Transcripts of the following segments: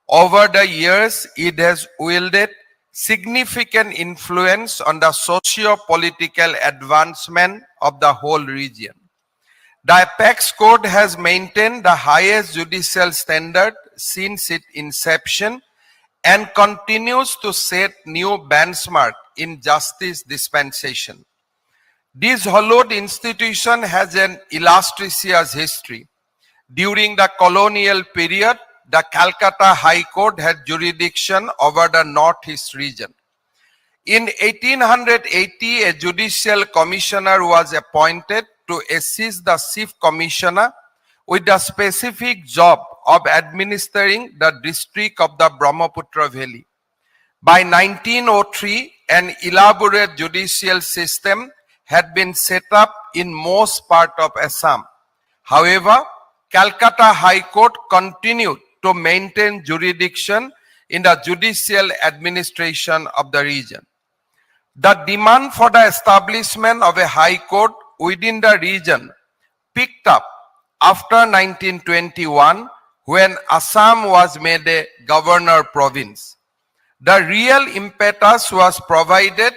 Over the years, it has wielded significant influence on the socio-political advancement of the whole region. The Apex Court has maintained the highest judicial standard since its inception and continues to set new benchmark in justice dispensation. This hallowed institution has an illustrious history. During the colonial period, the Calcutta High Court had jurisdiction over the Northeast region. In 1880, a judicial commissioner was appointed to assist the chief commissioner with the specific job of administering the district of the Brahmaputra Valley. By 1903, an elaborate judicial system had been set up in most part of Assam. However, Calcutta High Court continued to maintain jurisdiction in the judicial administration of the region. The demand for the establishment of a high court within the region picked up after 1921 when Assam was made a governor province. The real impetus was provided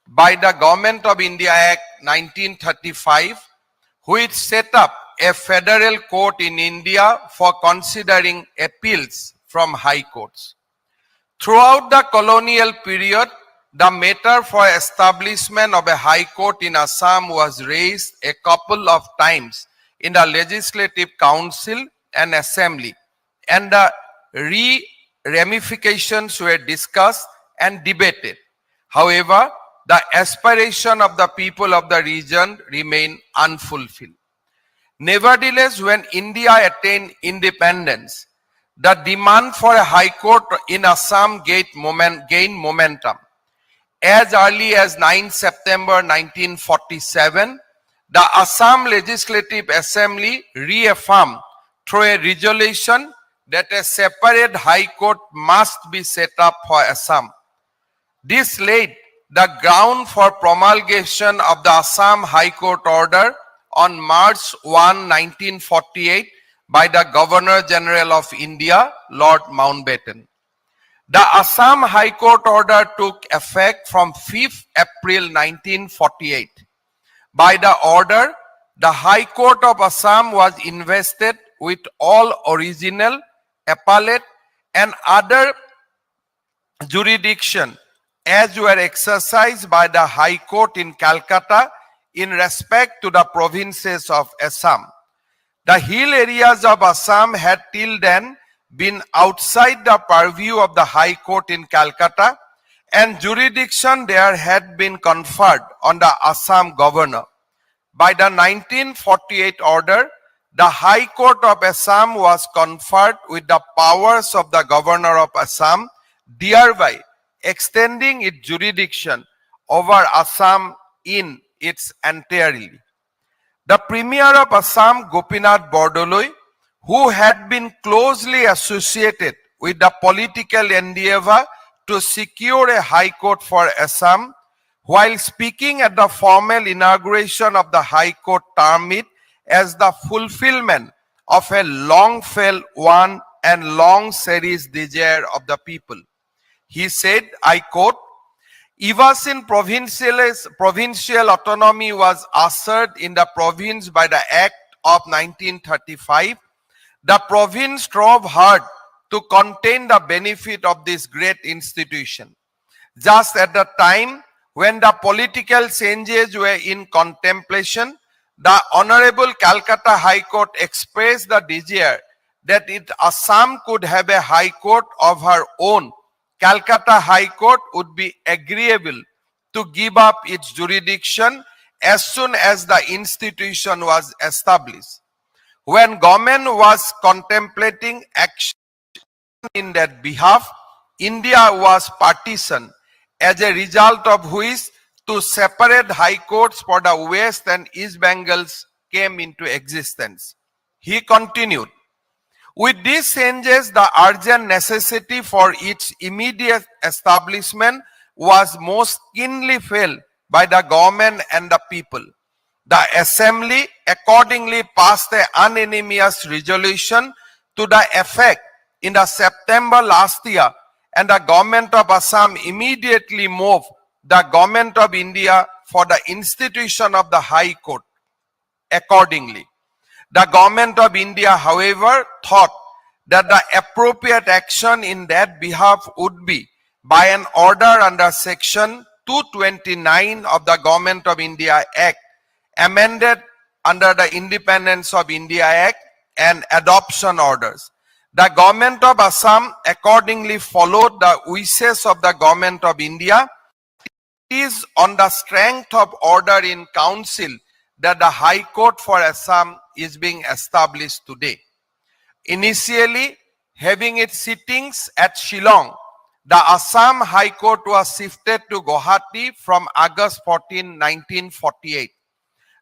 by the Government of India Act 1935, which set up a federal court in India for considering appeals from high courts. Throughout the colonial period, the matter for establishment of a high court in Assam was raised a couple of times in the Legislative Council and Assembly, and the ramifications were discussed and debated. However, the aspiration of the people of the region remained unfulfilled. Nevertheless, when India attained independence, the demand for a high court in Assam gained momentum. As early as 9 September 1947, the Assam Legislative Assembly reaffirmed through a resolution that a separate high court must be set up for Assam. This laid the ground for promulgation of the Assam High Court order on March 1, 1948 by the Governor General of India, Lord Mountbatten. The Assam High Court order took effect from 5th April 1948. By the order, the High Court of Assam was invested with all original, appellate and other jurisdiction as were exercised by the High Court in Calcutta in respect to the provinces of Assam. The hill areas of Assam had till then been outside the purview of the High Court in Calcutta, and jurisdiction there had been conferred on the Assam governor. By the 1948 order, the High Court of Assam was conferred with the powers of the governor of Assam, thereby extending its jurisdiction over Assam in its entirety. The Premier of Assam, Gopinath Bordoloi, who had been closely associated with the political endeavor to secure a high court for Assam, while speaking at the formal inauguration of the High Court, termed it as the fulfillment of a long-felt one and long-cherished desire of the people. He said, I quote, "Ever since provincial autonomy was ushered in the province by the Act of 1935, the province strove hard to contain the benefit of this great institution. Just at the time when the political changes were in contemplation, the Honorable Calcutta High Court expressed the desire that Assam could have a high court of her own. Calcutta High Court would be agreeable to give up its jurisdiction as soon as the institution was established. When government was contemplating action in that behalf, India was partitioned, as a result of which two separate high courts for the West and East Bengals came into existence." He continued, "With these changes, the urgent necessity for its immediate establishment was most keenly felt by the government and the people. The Assembly accordingly passed an unanimous resolution to the effect in the September last year, and the government of Assam immediately moved the government of India for the institution of the High Court accordingly. The government of India, however, thought that the appropriate action in that behalf would be by an order under section 229 of the Government of India Act, amended under the Independence of India Act and adoption orders. The government of Assam accordingly followed the wishes of the government of India. It is on the strength of order in council that the High Court for Assam is being established today. Initially, having its sittings at Shillong, the Assam High Court was shifted to Gauhati from August 14, 1948.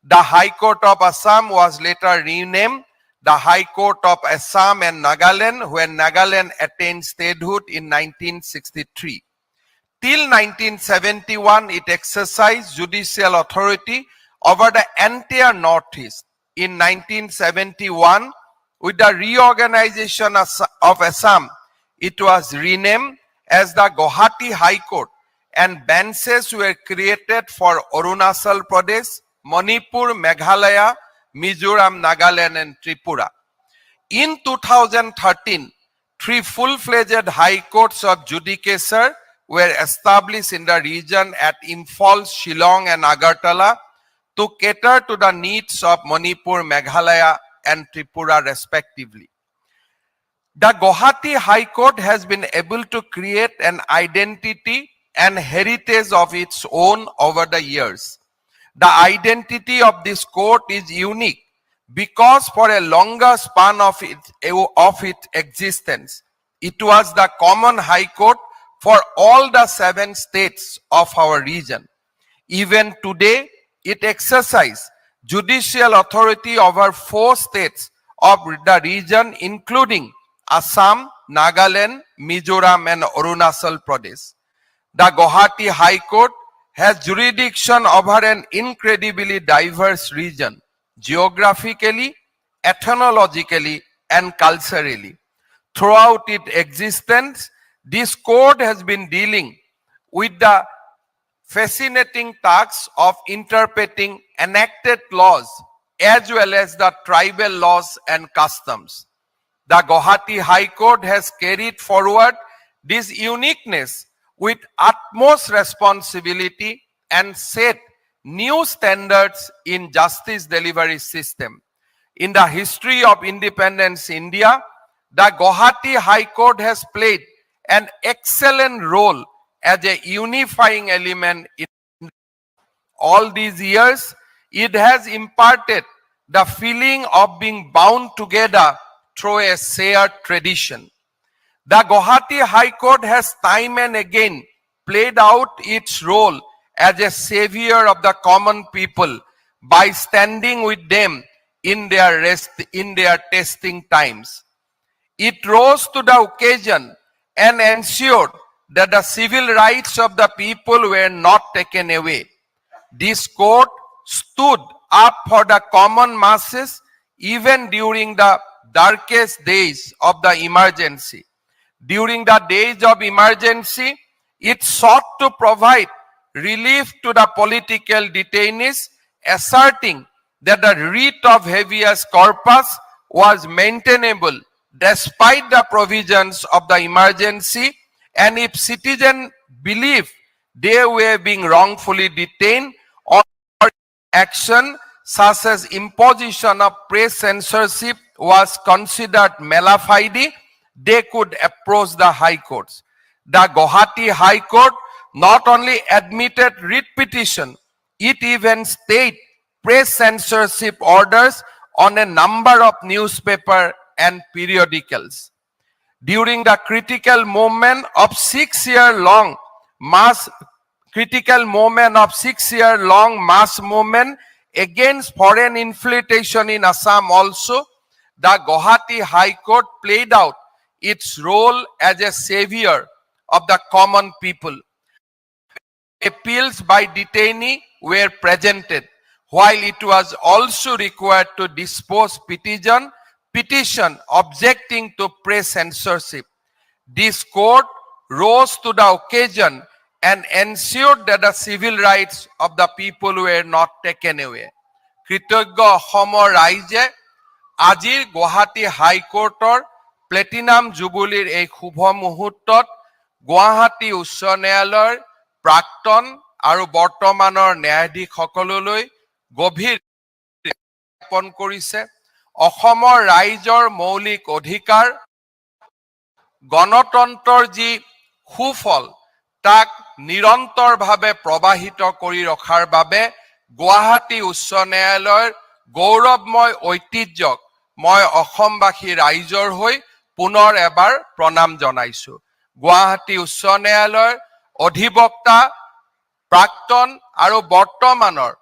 The High Court of Assam was later renamed the High Court of Assam and Nagaland when Nagaland attained statehood in 1963. Till 1971, it exercised judicial authority over the entire Northeast. In 1971, with the reorganization of Assam, it was renamed as the Gauhati High Court, and benches were created for Arunachal Pradesh, Manipur, Meghalaya, Mizoram, Nagaland, and Tripura. In 2013, 3 full-fledged high courts of judicature were established in the region at Imphal, Shillong, and Agartala to cater to the needs of Manipur, Meghalaya, and Tripura respectively. The Gauhati High Court has been able to create an identity and heritage of its own over the years. The identity of this court is unique because for a longer span of its existence, it was the common high court for all the 7 states of our region. Even today, it exercises judicial authority over 4 states of the region, including Assam, Nagaland, Mizoram, and Arunachal Pradesh. The Gauhati High Court has jurisdiction over an incredibly diverse region, geographically, ethnologically, and culturally. Throughout its existence, this court has been dealing with the fascinating task of interpreting enacted laws as well as the tribal laws and customs. The Gauhati High Court has carried forward this uniqueness with utmost responsibility and set new standards in justice delivery system. In the history of independence India, the Gauhati High Court has played an excellent role as a unifying element in all these years. It has imparted the feeling of being bound together through a shared tradition. The Gauhati High Court has time and again played out its role as a savior of the common people by standing with them in their testing times. It rose to the occasion and ensured that the civil rights of the people were not taken away. This court stood up for the common masses even during the darkest days of the emergency. During the days of emergency, it sought to provide relief to the political detainees, asserting that the writ of habeas corpus was maintainable despite the provisions of the emergency, and if citizens believed they were being wrongfully detained or action such as imposition of press censorship was considered mala fide, they could approach the high courts. The Gauhati High Court not only admitted writ petition, it even stayed press censorship orders on a number of newspaper and periodicals. During the critical moment of 6-year-long mass movement against foreign infiltration in Assam also, the Gauhati High Court played out its role as a savior of the common people. Appeals by detainee were presented, while it was also required to dispose petition petition objecting to press censorship. This court rose to the occasion and ensured that the civil rights of the people were not taken away. কৃতজ্ঞ অসমৰ ৰাইজে আজিৰ Guwahati হাইকোৰ্টৰ platinum জুবুলীৰ এই শুভ মুহূৰ্তত গুৱাহাটী উচ্চ ন্যায়ালয়ৰ প্ৰাক্তন আৰু বৰ্তমানৰ ন্যায়াধীশসকললৈ গভীৰ জ্ঞাপন কৰিছে। অসমৰ ৰাইজৰ মৌলিক অধিকাৰ গণতন্ত্ৰৰ যি সুফল তাক নিৰন্তৰভাৱে প্ৰবাহিত কৰি ৰখাৰ বাবে গুৱাহাটী উচ্চ ন্যায়ালয়ৰ গৌৰৱময় ঐতিহ্যক মই অসমবাসী ৰাইজৰ হৈ পুনৰ এবাৰ প্ৰণাম জনাইছো। গুৱাহাটী উচ্চ ন্যায়ালয়ৰ অধিবক্তা প্ৰাক্তন আৰু বৰ্তমানৰ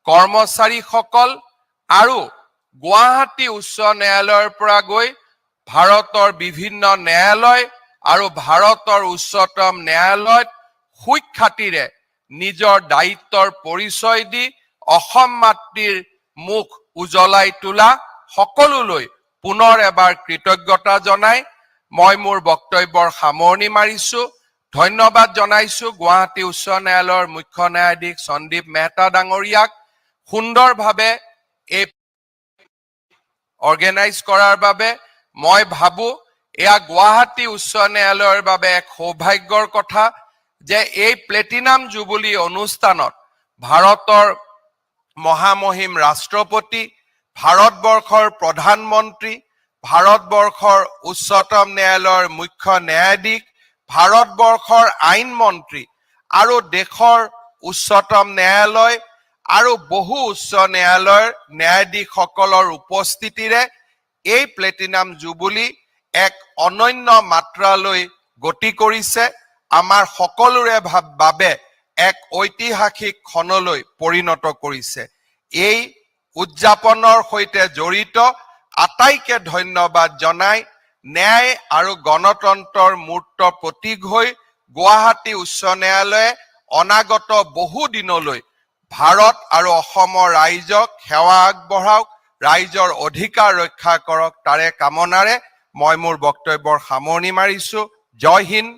কৰ্মচাৰীসকল আৰু গুৱাহাটী উচ্চ ন্যায়ালয়ৰ পৰা গৈ ভাৰতৰ বিভিন্ন ন্যায়ালয় আৰু ভাৰতৰ উচ্চতম ন্যায়ালয়ত সুখ্যাতিৰে নিজৰ দায়িত্বৰ পৰিচয় দি অসম মাতৃৰ মুখ উজ্বলাই তোলা সকলোলৈ পুনৰ এবাৰ কৃতজ্ঞতা জনাই মই মোৰ বক্তব্যৰ সামৰণি মাৰিছো। ধন্যবাদ জনাইছো গুৱাহাটী উচ্চ ন্যায়ালয়ৰ মুখ্য ন্যায়াধীশ সন্দীপ মেহতা ডাঙৰীয়াক সুন্দৰভাৱে এই অৰ্গেনাইজ কৰাৰ বাবে। মই ভাবো এয়া গুৱাহাটী উচ্চ ন্যায়ালয়ৰ বাবে এক সৌভাগ্যৰ কথা যে এই প্লেটিনাম জুবুলী অনুষ্ঠানত ভাৰতৰ মহামহিম ৰাষ্ট্ৰপতি, ভাৰতবৰ্ষৰ প্ৰধানমন্ত্ৰী, ভাৰতবৰ্ষৰ উচ্চতম ন্যায়ালয়ৰ মুখ্য ন্যায়াধীশ, ভাৰতবৰ্ষৰ আইন মন্ত্ৰী আৰু দেশৰ উচ্চতম ন্যায়ালয় আৰু বহু উচ্চ ন্যায়ালয়ৰ ন্যায়াধীশসকলৰ উপস্থিতিৰে এই প্লেটিনাম জুবুলী এক অনন্য মাত্ৰালৈ গতি কৰিছে। আমাৰ সকলোৰে বাবে এক ঐতিহাসিক ক্ষণলৈ পৰিণত কৰিছে। এই উদযাপনৰ সৈতে জড়িত আটাইকে ধন্যবাদ জনাই ন্যায় আৰু গণতন্ত্ৰৰ মূৰ্ত প্ৰতীক হৈ গুৱাহাটী উচ্চ ন্যায়ালয়ে অনাগত বহু দিনলৈ ভাৰত আৰু অসমৰ ৰাইজক সেৱা আগবঢ়াওক, ৰাইজৰ অধিকাৰ ৰক্ষা কৰক, তাৰে কামনাৰে মই মোৰ বক্তব্যৰ সামৰণি মাৰিছো। জয় হিন্দ।